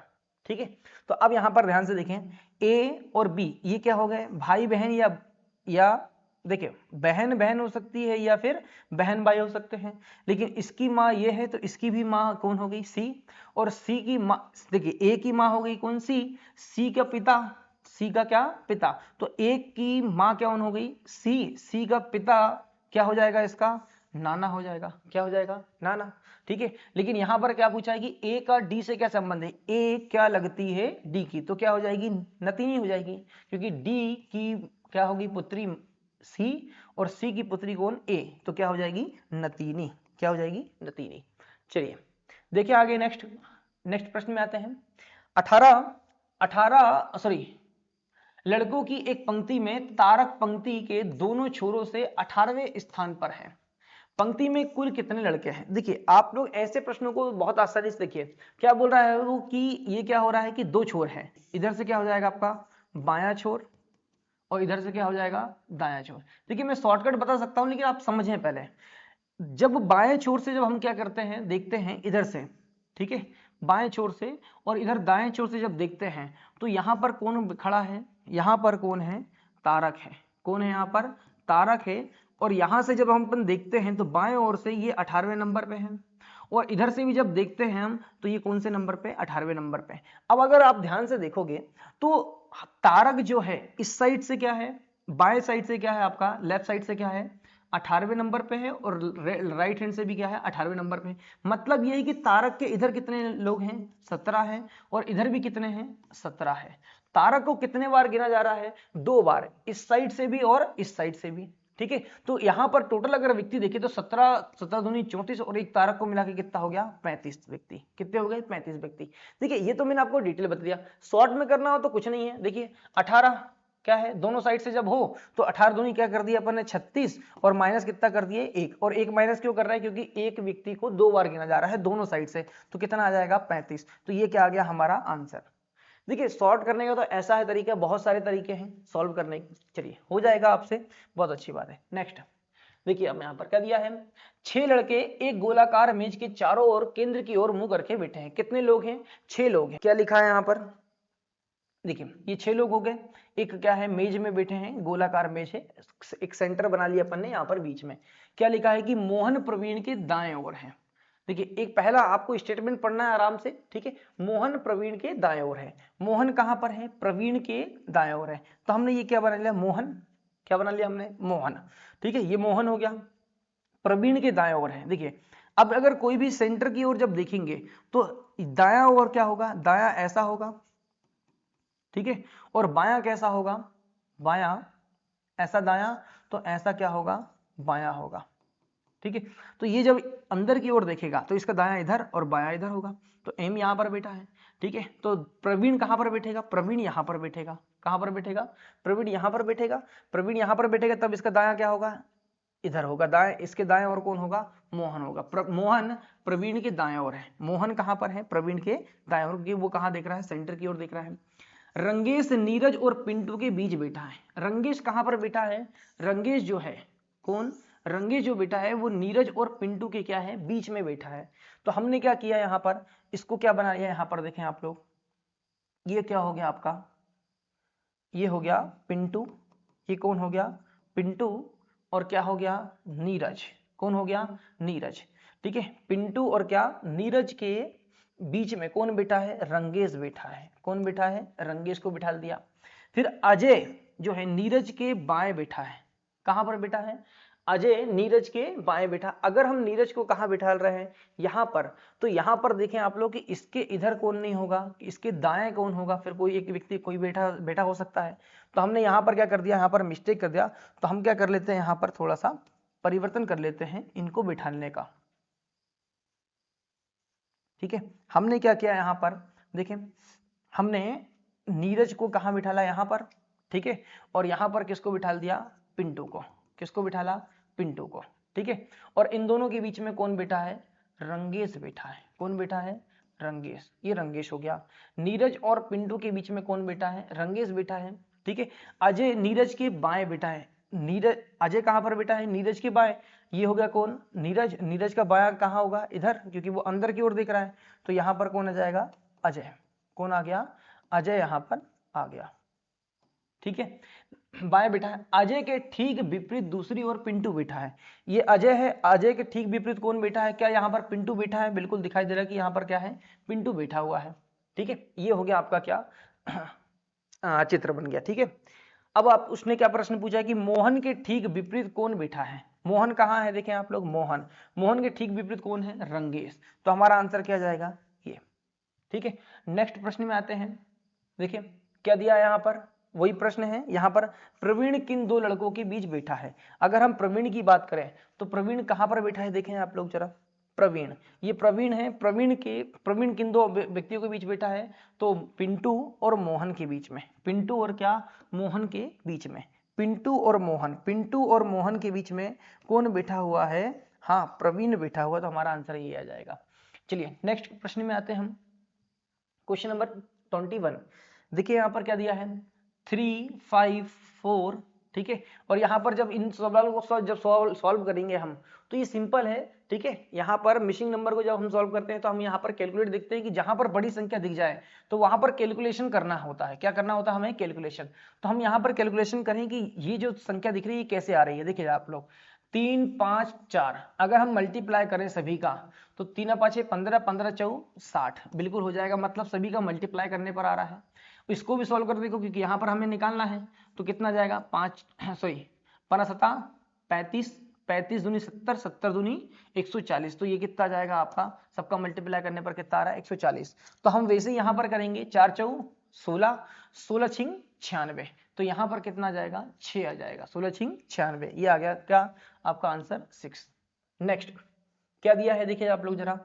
ठीक है, तो अब यहां पर ध्यान से देखें, ए और बी ये क्या हो गए, भाई बहन, या देखिए बहन बहन हो सकती है या फिर बहन भाई हो सकते हैं, लेकिन इसकी माँ ये है तो इसकी भी माँ कौन हो गई, सी। और सी की माँ, देखिए ए की माँ हो गई कौन सी, सी का पिता, सी का क्या, पिता। तो ए की माँ क्या हो गई, सी। सी का पिता क्या हो जाएगा, इसका नाना हो जाएगा। क्या हो जाएगा, नाना। ठीक है, लेकिन यहां पर क्या पूछा है कि ए का डी से क्या संबंध है, ए क्या लगती है डी की, तो क्या हो जाएगी, नतीनी हो जाएगी, क्योंकि डी की क्या होगी, पुत्री सी, और सी की पुत्री कौन, ए, तो क्या हो जाएगी, नतीनी। क्या हो जाएगी, नतीनी। चलिए देखिए आगे, नेक्स्ट नेक्स्ट प्रश्न में आते हैं। 18 सॉरी, लड़कों की एक पंक्ति में तारक पंक्ति के दोनों छोरों से 18वें स्थान पर है। पंक्ति में कुल कितने लड़के हैं। देखिए आप लोग ऐसे प्रश्नों को बहुत आसानी से देखिए, क्या बोल रहा है वो कि ये क्या हो रहा है कि दो छोर है, इधर से क्या हो जाएगा आपका बायां छोर, और इधर से क्या हो जाएगा दायां छोर। देखिए मैं शॉर्टकट बता सकता हूं लेकिन आप समझें पहले। जब बाएं छोर से जब हम क्या करते हैं, देखते हैं इधर से, ठीक है, बाएं छोर से, और इधर दाएं छोर से जब देखते हैं तो यहां पर कौन खड़ा है, यहां पर कौन है, तारक है। कौन है यहाँ पर, तारक है। और यहां से जब हम अपन देखते हैं तो बाएं ओर से ये 18वें नंबर पे है, और इधर से भी जब देखते हैं हम तो ये कौन से नंबर पे, 18वें नंबर पे। अब अगर आप ध्यान से देखोगे तो तारक जो है इस साइड से क्या है, बाएं साइड से क्या है आपका, लेफ्ट साइड से क्या है, 18वें नंबर पे है, और राइट हैंड से भी क्या है, 18वें नंबर पे है। मतलब ये है कि तारक के इधर कितने लोग हैं, 17 हैं, और इधर भी कितने हैं, 17 है। तारक को कितने बार गिना जा रहा है, 2 बार, इस साइड से भी और इस साइड से भी। ठीक है, तो यहां पर टोटल अगर व्यक्ति देखे तो 17 दूनी 34, और एक तारक को मिला के कितना हो गया, 35 व्यक्ति। कितने हो गए, 35 व्यक्ति। देखिए ये तो मैंने आपको डिटेल बता दिया, शॉर्ट में करना हो तो कुछ नहीं है। देखिए 18 क्या है, दोनों साइड से जब हो तो 18 दूनी क्या कर दिया अपन ने, 36, और माइनस कितना कर दिए, 1। और एक माइनस क्यों कर रहा है, क्योंकि एक व्यक्ति को 2 बार गिना जा रहा है दोनों साइड से, तो कितना आ जाएगा, 35। तो ये क्या आ गया हमारा आंसर। देखिए सॉल्व करने का तो ऐसा है तरीका, बहुत सारे तरीके हैं सॉल्व करने के। चलिए हो जाएगा आपसे, बहुत अच्छी बात है। नेक्स्ट देखिए, अब यहाँ पर क्या दिया है, 6 लड़के एक गोलाकार मेज के चारों ओर केंद्र की ओर मुंह करके बैठे हैं। कितने लोग हैं, 6 लोग हैं। क्या लिखा है यहाँ पर, देखिए ये 6 लोग हो गए। एक क्या है, मेज में बैठे हैं, गोलाकार मेज है, एक सेंटर बना लिया अपन ने यहाँ पर बीच में। क्या लिखा है कि मोहन प्रवीण के दाएं ओर है। देखिए एक पहला आपको स्टेटमेंट पढ़ना है आराम से, ठीक है। मोहन प्रवीण के दाएं ओर है। मोहन कहां पर है, प्रवीण के दाएं ओर है। तो हमने ये क्या बना लिया, मोहन। क्या बना लिया हमने, मोहन। ठीक है, ये मोहन हो गया, प्रवीण के दाएं ओर है। देखिए अब अगर कोई भी सेंटर की ओर जब देखेंगे तो दाया ओर क्या होगा, दाया ऐसा होगा, ठीक है, और बायां कैसा होगा, बायां ऐसा, दायां तो ऐसा क्या होगा, बायां होगा। ठीक है, तो ये जब अंदर की ओर देखेगा तो इसका दायां इधर और बायां इधर होगा। तो एम यहां पर बैठा है, ठीक है। तो प्रवीण कहां पर बैठेगा, प्रवीण यहां पर बैठेगा। कहां पर बैठेगा, प्रवीण यहां पर बैठेगा। प्रवीण यहां पर बैठेगा तब इसका दायां क्या होगा, इधर होगा। दाएं, इसके दाएं और कौन होगा, मोहन होगा। मोहन प्रवीण के दाएं ओर है। मोहन कहां पर है, प्रवीण के दाएं ओर, क्योंकि वो कहां देख रहा है, सेंटर की ओर देख रहा है। रंगेश नीरज और पिंटू के बीच बैठा है। रंगेश कहां पर बैठा है, रंगेश जो है कौन, रंगेश जो बैठा है वो नीरज और पिंटू के क्या है, बीच में बैठा है। तो हमने क्या किया यहां पर, इसको क्या बना लिया, यहां पर देखें आप लोग, ये क्या हो गया आपका, ये हो गया पिंटू, ये कौन हो गया, पिंटू, और क्या हो गया, नीरज। कौन हो गया, नीरज। ठीक है, पिंटू और क्या, नीरज के बीच में कौन बैठा है, रंगेश बैठा है। कौन बैठा है, रंगेश को बिठा दिया। फिर अजय जो है नीरज के बाएं बैठा है। कहां पर बैठा है, अजय नीरज के बाएं बैठा। अगर हम नीरज को कहां बिठा रहे हैं, यहां पर, तो यहां पर देखें आप लोग कि इसके इधर कौन नहीं होगा, इसके दाएं कौन होगा, फिर कोई एक व्यक्ति कोई बैठा हो सकता है। तो हमने यहां पर क्या कर दिया, यहां पर मिस्टेक कर दिया। तो हम क्या कर लेते हैं, यहां पर थोड़ा सा परिवर्तन कर लेते हैं इनको बिठाने का। ठीक है, हमने क्या किया यहां पर, देखें हमने नीरज को कहां बिठाला, यहां पर। ठीक है, और यहां पर किसको बिठा दिया, पिंटू को। किसको बिठाला, पिंटू को। ठीक है, और इन दोनों के बीच में कौन बैठा है, रंगेश बैठा है। कौन बैठा है, रंगेश। ये रंगेश हो गया। नीरज और पिंटू के बीच में कौन बैठा है, रंगेश बैठा है। ठीक है, अजय नीरज के बाएं बैठा है। नीरज, अजय कहां पर बैठा है, नीरज के बाएं। ये हो गया कौन, नीरज। नीरज का बायां कहां होगा, इधर, क्योंकि वो अंदर की ओर दिख रहा है। तो यहां पर कौन आ जाएगा, अजय। कौन आ गया, अजय यहां पर आ गया। ठीक है, बाएं बैठा है। अजय के ठीक विपरीत दूसरी ओर पिंटू बैठा है। ये अजय है, अजय के ठीक विपरीत कौन बैठा है, क्या यहाँ पर पिंटू बैठा है, बिल्कुल दिखाई दे रहा है कि यहाँ पर क्या है, पिंटू बैठा हुआ है। ठीक है, ये हो गया आपका क्या चित्र बन गया। ठीक है, अब आप उसने क्या प्रश्न पूछा है कि मोहन के ठीक विपरीत कौन बैठा है। मोहन कहाँ है, देखें आप लोग, मोहन। मोहन के ठीक विपरीत कौन है, रंगेश। तो हमारा आंसर क्या जाएगा, ये। ठीक है, नेक्स्ट प्रश्न में आते हैं। देखिए क्या दिया है यहाँ पर, वही प्रश्न है। यहाँ पर प्रवीण किन दो लड़कों के बीच बैठा है। अगर हम प्रवीण की बात करें तो प्रवीण कहाँ पर बैठा है, देखें आप लोग जरा। प्रवीण, ये प्रवीण है। प्रवीण किन दो व्यक्तियों के बीच बैठा है, तो पिंटू और मोहन के बीच में। पिंटू और क्या, मोहन के बीच में। पिंटू और मोहन, पिंटू और मोहन के बीच में कौन बैठा हुआ है, हाँ प्रवीण बैठा हुआ। तो हमारा आंसर ये आ जाएगा। चलिए नेक्स्ट प्रश्न में आते हैं हम। Question number 21। देखिए यहाँ पर क्या दिया है, 3, 5, 4। ठीक है, और यहाँ पर जब इन सवाल को जब सॉल्व करेंगे हम, तो ये सिंपल है। ठीक है, यहाँ पर मिसिंग नंबर को जब हम सॉल्व करते हैं तो हम यहाँ पर कैलकुलेट देखते हैं कि जहां पर बड़ी संख्या दिख जाए तो वहां पर कैलकुलेशन करना होता है। क्या करना होता है हमें, कैलकुलेशन। तो हम यहाँ पर कैलकुलेशन करें कि ये जो संख्या दिख रही है कैसे आ रही है। देखिए आप लोग, 3, 5, 4, अगर हम मल्टीप्लाई करें सभी का, तो 3 5 15, 15 4 60 बिल्कुल हो जाएगा। मतलब सभी का मल्टीप्लाई करने पर आ रहा है। इसको भी सॉल्व कर देखो, क्योंकि यहाँ पर हमें निकालना है। तो कितना जाएगा, 5 सॉरी 5 7 35, 35 दूनी 70, 70 दूनी 140। तो ये कितना जाएगा आपका, सबका मल्टीप्लाई करने पर कितना आ रहा है, 140। तो हम वैसे ही यहाँ पर करेंगे, 4 4 16, 16 6 96। तो यहाँ पर कितना जाएगा, 6 आ जाएगा। 16 6 96, ये आ गया क्या आपका आंसर 6। नेक्स्ट क्या दिया है, देखिए आप लोग जरा।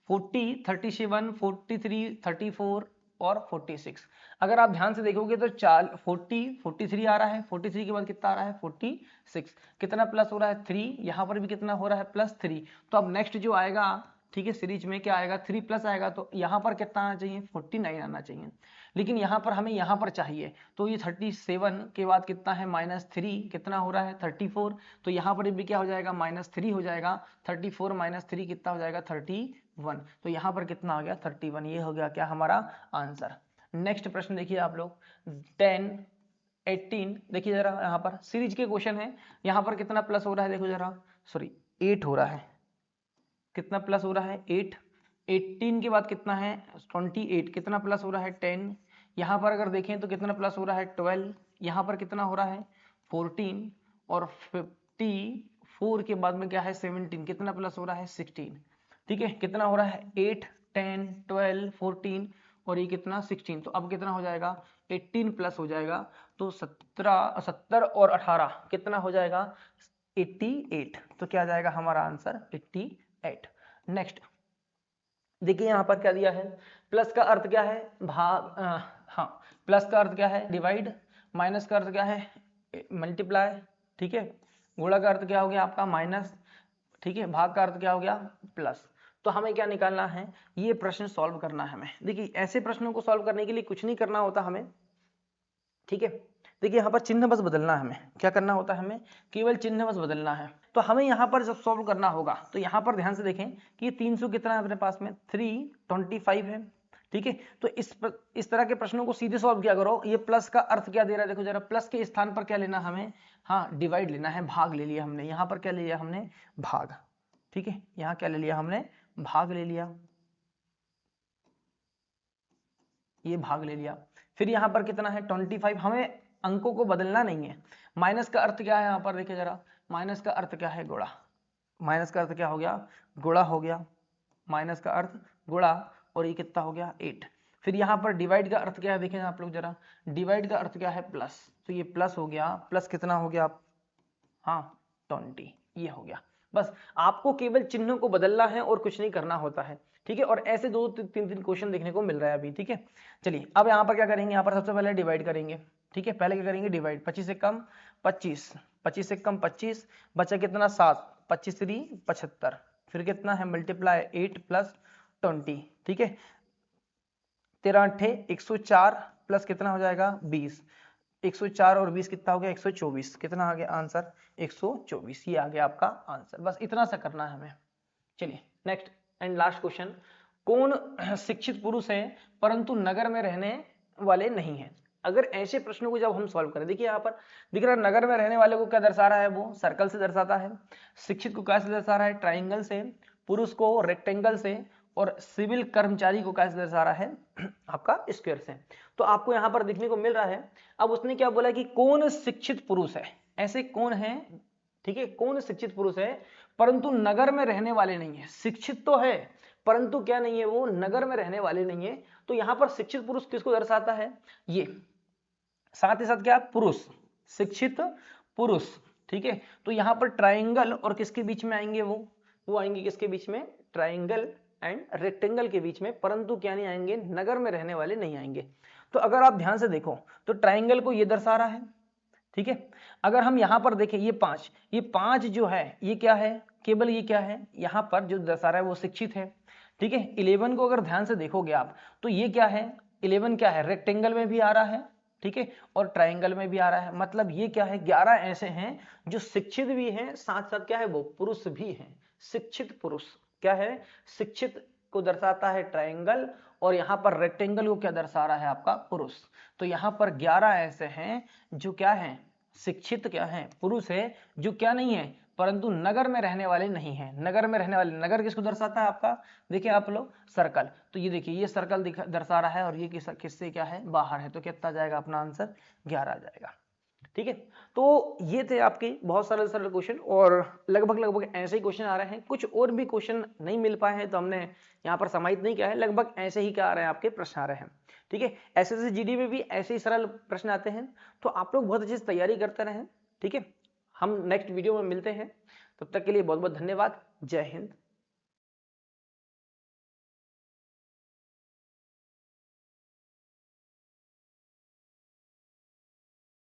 40, 37, 43, 34 और 46। अगर आप ध्यान से देखोगे तो 40, 43 आ रहा है। 43 के बाद कितना आ रहा है, 46। कितना प्लस हो रहा है, 3। यहाँ पर भी कितना हो रहा है, +3। तो अब नेक्स्ट जो आएगा, ठीक है, सीरीज में क्या आएगा, 3 प्लस आएगा। तो यहाँ पर कितना आना चाहिए, 49 आना चाहिए। लेकिन यहाँ पर हमें यहाँ पर चाहिए, तो ये 37 के बाद कितना है, -3। कितना हो रहा है, 34। तो यहाँ पर भी क्या हो जाएगा, -3 हो जाएगा। 34 - 3 कितना हो जाएगा, 31। तो यहाँ पर कितना आ गया, 31। ये हो गया क्या हमारा आंसर। नेक्स्ट प्रश्न देखिए आप लोग, 10, 18। देखिए जरा, यहाँ पर सीरीज के क्वेश्चन है। यहाँ पर कितना प्लस हो रहा है, देखो जरा, सॉरी 8 हो रहा है। कितना प्लस हो रहा है, 8। 18 के बाद कितना है, 28। कितना प्लस हो रहा है, 10। यहाँ पर अगर देखें तो कितना प्लस हो रहा है, 12। यहाँ पर कितना हो रहा है, 14। और 54 के बाद में क्या है, 17। कितना प्लस हो रहा है, 16। ठीक है, कितना हो रहा है, 8, 10, 12, 14 और ये कितना, 16। तो अब कितना हो जाएगा, 18 प्लस हो जाएगा। तो 70 और 18 कितना हो जाएगा, 88। तो क्या जाएगा हमारा आंसर, 88। नेक्स्ट देखिए यहाँ पर क्या दिया है, प्लस का अर्थ क्या है, भाग, हाँ प्लस का अर्थ क्या है, डिवाइड। माइनस का अर्थ क्या है, मल्टीप्लाई। ठीक है, गुणा का अर्थ क्या हो गया आपका, माइनस। ठीक है, भाग का अर्थ क्या हो गया, प्लस। तो हमें क्या निकालना है, ये प्रश्न सॉल्व करना है हमें। देखिए ऐसे प्रश्नों को सॉल्व करने के लिए कुछ नहीं करना होता हमें। ठीक है, देखिए यहाँ पर चिन्ह बस बदलना है हमें। क्या करना होता है हमें, केवल चिन्ह बस बदलना है। तो हमें यहाँ पर जब सॉल्व करना होगा तो यहाँ पर ध्यान से देखें कि ये 300 कितना है अपने पास में, 325 है। ठीक है, तो इस तरह के प्रश्नों को सीधे सॉल्व किया करो। ये प्लस का अर्थ क्या दे रहा है, देखो जरा, प्लस के स्थान पर क्या लेना हमें, हाँ डिवाइड लेना है, भाग ले लिया हमने। यहाँ पर क्या ले लिया हमने, भाग। ठीक है, यहाँ क्या ले लिया हमने, भाग ले लिया। ये भाग ले लिया। फिर यहाँ पर कितना है 25, हमें अंकों को बदलना नहीं है। माइनस का अर्थ क्या है यहाँ पर देखिए जरा, माइनस का अर्थ क्या है गुणा, माइनस का अर्थ क्या हो गया गुणा हो गया, माइनस का अर्थ गुणा, और ये कितना हो गया 8। फिर यहाँ पर डिवाइड का अर्थ क्या है देखें आप लोग जरा, डिवाइड का अर्थ क्या है प्लस, तो ये प्लस हो गया, प्लस कितना हो गया आप, हाँ 20, ये हो गया। बस आपको केवल चिन्हों को बदलना है और कुछ नहीं करना होता है, ठीक है। और ऐसे 2-3 क्वेश्चन देखने को मिल रहा है अभी, ठीक है। चलिए अब यहाँ पर क्या करेंगे, यहाँ पर सबसे पहले डिवाइड करेंगे, ठीक है। पहले क्या करेंगे डिवाइड, 25 से कम 25, 25 से कम 25, बचा कितना 7, 25 3 75, फिर कितना है मल्टीप्लाई 8 प्लस 20, ठीक है। 13 8 104 प्लस कितना हो जाएगा 20, 104 और 20 कितना हो गया 124, कितना आ गया आंसर 124, ये आ गया आपका आंसर। बस इतना सा करना है हमें। चलिए नेक्स्ट एंड लास्ट क्वेश्चन, कौन शिक्षित पुरुष है परंतु नगर में रहने वाले नहीं है। अगर ऐसे प्रश्नों को जब हम सॉल्व करें, देखिए यहाँ पर दिख रहा है नगर में रहने वाले को क्या दर्शा रहा है, वो सर्कल से दर्शाता है, शिक्षित को कैसे दर्शा रहा है ट्राइंगल से, पुरुष को रेक्टेंगल से, और सिविल कर्मचारी को कैसे दर्शा रहा है आपका स्क्वायर से। तो आपको यहाँ पर देखने को मिल रहा है। अब उसने क्या बोला कि कौन शिक्षित पुरुष है, ऐसे कौन है, ठीक है, कौन शिक्षित पुरुष है परंतु नगर में रहने वाले नहीं है। शिक्षित तो है परंतु क्या नहीं है, वो नगर में रहने वाले नहीं है। तो यहां पर शिक्षित पुरुष किसको दर्शाता है, ये साथ ही साथ क्या पुरुष, शिक्षित पुरुष, ठीक है। तो यहां पर ट्राइंगल और किसके बीच में आएंगे, वो आएंगे किसके बीच में, ट्राइंगल एंड रेक्टेंगल के बीच में, परंतु क्या नहीं आएंगे, नगर में रहने वाले नहीं आएंगे। तो अगर आप ध्यान से देखो तो ट्राइंगल को ये दर्शा रहा है, ठीक है। अगर हम यहां पर देखें ये 5, ये 5 जो है ये क्या है, केवल ये क्या है, यहां पर जो दर्शा रहा है वो शिक्षित है, ठीक है। 11 को अगर ध्यान से देखोगे आप तो ये क्या है, 11 क्या है, रेक्टेंगल में भी आ रहा है, ठीक है, और ट्राइंगल में भी आ रहा है। मतलब ये क्या है, 11 ऐसे हैं जो शिक्षित भी हैं, साथ साथ क्या है वो पुरुष भी हैं। शिक्षित पुरुष क्या है, शिक्षित को दर्शाता है ट्राइंगल, और यहाँ पर रेक्टेंगल को क्या दर्शा रहा है आपका पुरुष। तो यहाँ पर 11 ऐसे हैं जो क्या है, शिक्षित क्या है, पुरुष है, जो क्या नहीं है परंतु नगर में रहने वाले नहीं है। नगर में रहने वाले, नगर किसको दर्शाता है आपका, देखिए आप लोग सर्कल, तो ये देखिए ये सर्कल दर्शा रहा है, और ये किससे क्या है बाहर है, तो कितना जाएगा अपना आंसर 11 आ जाएगा, ठीक है। तो ये थे आपके बहुत सरल सरल क्वेश्चन, और लगभग ऐसे ही क्वेश्चन आ रहे हैं। कुछ और भी क्वेश्चन नहीं मिल पाए हैं तो हमने यहाँ पर समाहित नहीं किया है, लगभग ऐसे ही क्या आ रहे हैं आपके प्रश्न आ रहे हैं, ठीक है। एसएससी जीडी में भी ऐसे ही सरल प्रश्न आते हैं, तो आप लोग बहुत अच्छे से तैयारी करते रहें, ठीक है। हम नेक्स्ट वीडियो में मिलते हैं, तब तक के लिए बहुत बहुत धन्यवाद। जय हिंद।